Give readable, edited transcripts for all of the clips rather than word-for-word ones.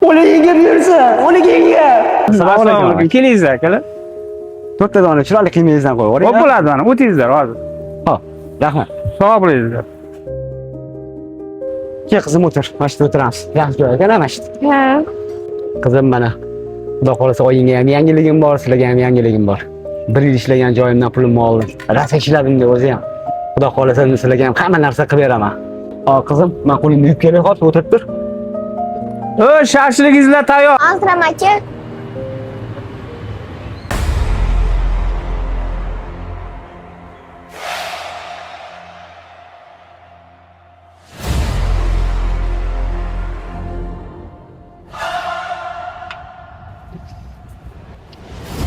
Onu yenge buyursa, onu yenge. Assalomu alaykum. Kelingizlar, akalar. To'rtta dona chiroyli kiyimingizdan qo'yib Xo'p yuboring. bo'ladi mana, o'tingizlar hozir. Ha, rahmat. Sog' bo'lingizlar. Kel qizim o'tir, mana shu o'tiramiz. Yaxshi joy ekan mana shu. Ha. Qizim mana. Xudo xolasa oyingga ham yangiligim bor, sizlarga ham yangiligim bor. 1 yil ishlagan joyimdan pulimni oldim. Rosa ishladim-da o'zi ham. Xudo xolasa sizlarga ham hamma narsa qilib beraman. Ho, qizim, men qo'lingni yuvib kelay, hozir o'tirib tur. Shashligingizlar tayyor. Azram aka.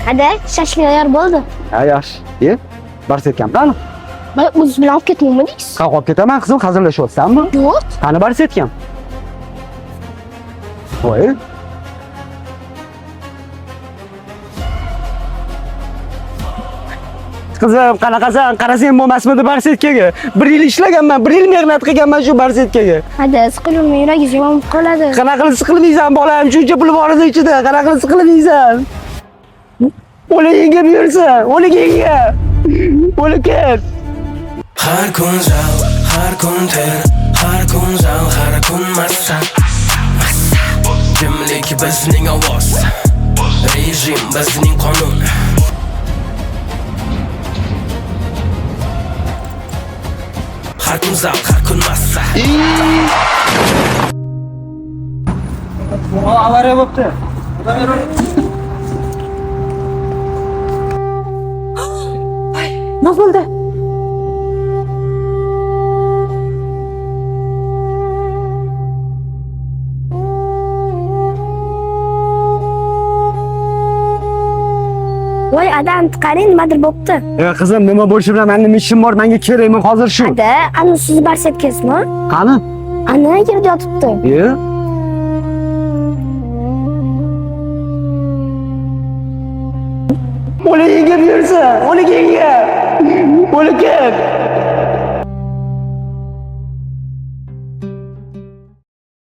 Hadi, shashlik tayyor bo'ldi. Ha, yaxshi. Bars etganman. Ben o'zingiz bilan olib ketmovmidingiz? Qani olib ketaman, qizim, hazillashyapsanmi? Yo'q. Qani bars etgan? Voy. Qizim, qanaqasan? Qarasang bo'lmasmidi Barsetkaga? 1 yil ishlaganman, 1 yil mehnat qilganman shu Barsetkaga. Hadi, siqilmang, yuragingiz yomon bo'lib qoladi. Qanaqa qilib siqilmaysan bolam? Shuncha pul bor edi ichida. Qanaqa qilib siqilmaysan? O'li yenge buyursa, o'li yenge. O'li ket. Har kun zal, har kun ter, har kun zal, har kun massa. Kimlik bizning ovoz, rejim bizning qonun. Har kun zal, har kun massa. Avariya bo'pti. Nima bo'ldi? Voy, adam, qarang, nimadir bo'pti. Qizim, nima bo'lishi bilan mening ishim bor, menga kerakmi hozir shu. Hadi, ana siz Barsetkasizmi? Qani? Ana yerda yotibdi. O'li yenge buyursa, o'li yenge. O'li ket.